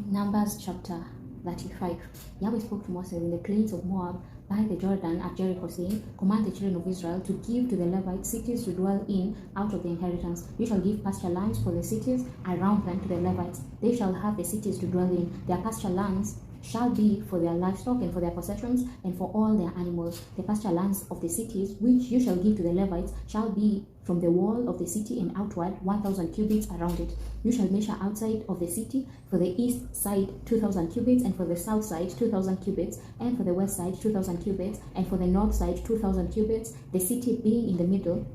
Numbers chapter 35. Yahweh spoke to Moses in the plains of Moab by the Jordan at Jericho, saying, Command the children of Israel to give to the Levites cities to dwell in out of the inheritance. You shall give pasture lands for the cities around them to the Levites. They shall have the cities to dwell in. Their pasture lands shall be for their livestock and for their possessions and for all their animals. The pasture lands of the cities which you shall give to the Levites shall be from the wall of the city and outward 1,000 cubits around it. You shall measure outside of the city for the east side 2,000 cubits, and for the south side 2,000 cubits, and for the west side 2,000 cubits, and for the north side 2,000 cubits, the city being in the middle.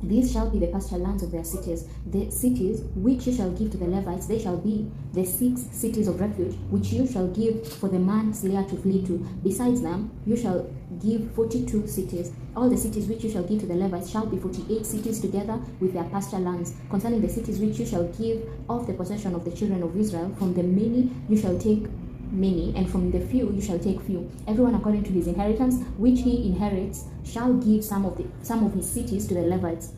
These shall be the pasture lands of their cities. The cities which you shall give to the Levites, they shall be the 6 cities of refuge, which you shall give for the manslayer to flee to. Besides them, you shall give 42 cities. All the cities which you shall give to the Levites shall be 48 cities together with their pasture lands. Concerning the cities which you shall give of the possession of the children of Israel, from the many you shall take many, and from the few you shall take few. Everyone according to his inheritance which he inherits shall give some of his cities to the Levites.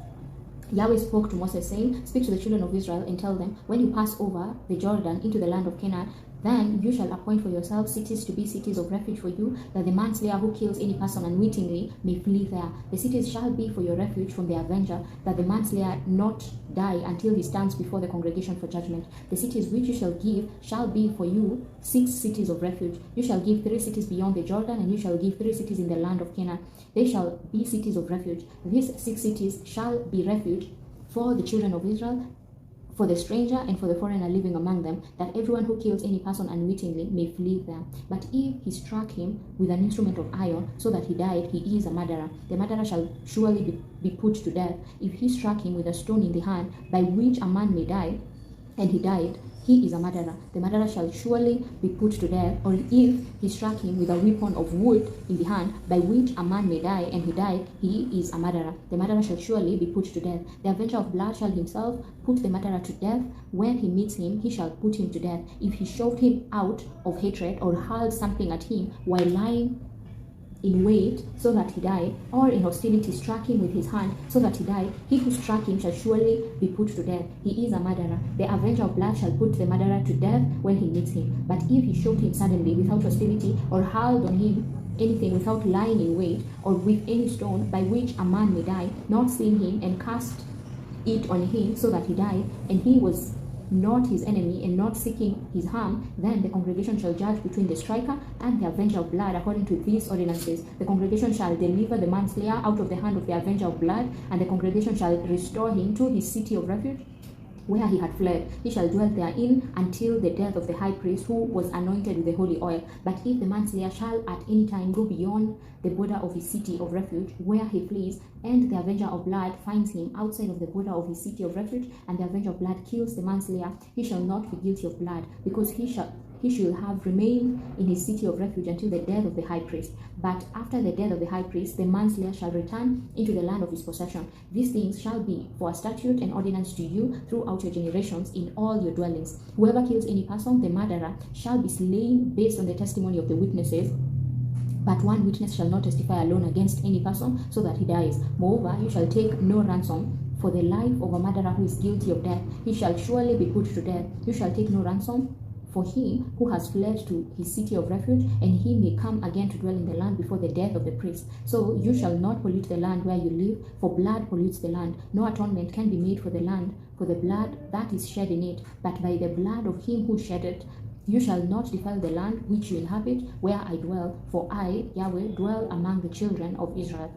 Yahweh spoke to Moses, saying, Speak to the children of Israel and tell them, when you pass over the Jordan into the land of Canaan, then you shall appoint for yourselves cities to be cities of refuge for you, that the manslayer who kills any person unwittingly may flee there. The cities shall be for your refuge from the avenger, that the manslayer not die until he stands before the congregation for judgment. The cities which you shall give shall be for you 6 cities of refuge. You shall give 3 cities beyond the Jordan, and you shall give 3 cities in the land of Canaan. They shall be cities of refuge. These 6 cities shall be refuge for the children of Israel, for the stranger and for the foreigner living among them, that everyone who kills any person unwittingly may flee there. But if he struck him with an instrument of iron so that he died, he is a murderer. The murderer shall surely be put to death. If he struck him with a stone in the hand, by which a man may die, and he died, he is a murderer. The murderer shall surely be put to death. Or if he struck him with a weapon of wood in the hand, by which a man may die, and he died, he is a murderer. The murderer shall surely be put to death. The avenger of blood shall himself put the murderer to death. When he meets him, he shall put him to death. If he shoved him out of hatred, or hurled something at him while lying in wait so that he died, or in hostility struck him with his hand so that he died, he who struck him shall surely be put to death. He is a murderer. The avenger of blood shall put the murderer to death when he meets him. But if he shoved him suddenly without hostility, or hurled on him anything without lying in wait, or with any stone by which a man may die, not seeing him, and cast it on him so that he died, and he was not his enemy and not seeking his harm, then the congregation shall judge between the striker and the avenger of blood according to these ordinances. The congregation shall deliver the manslayer out of the hand of the avenger of blood, and the congregation shall restore him to his city of refuge where he had fled. He shall dwell therein until the death of the high priest who was anointed with the holy oil. But if the manslayer shall at any time go beyond the border of his city of refuge where he flees, and the avenger of blood finds him outside of the border of his city of refuge, and the avenger of blood kills the manslayer, he shall not be guilty of blood, because he should have remained in his city of refuge until the death of the high priest. But after the death of the high priest, the manslayer shall return into the land of his possession. These things shall be for a statute and ordinance to you throughout your generations in all your dwellings. Whoever kills any person, the murderer, shall be slain based on the testimony of the witnesses. But one witness shall not testify alone against any person so that he dies. Moreover, you shall take no ransom for the life of a murderer who is guilty of death. He shall surely be put to death. You shall take no ransom for him who has fled to his city of refuge, and he may come again to dwell in the land before the death of the priest. So you shall not pollute the land where you live, for blood pollutes the land. No atonement can be made for the land, for the blood that is shed in it, but by the blood of him who shed it. You shall not defile the land which you inhabit, where I dwell, for I, Yahweh, dwell among the children of Israel.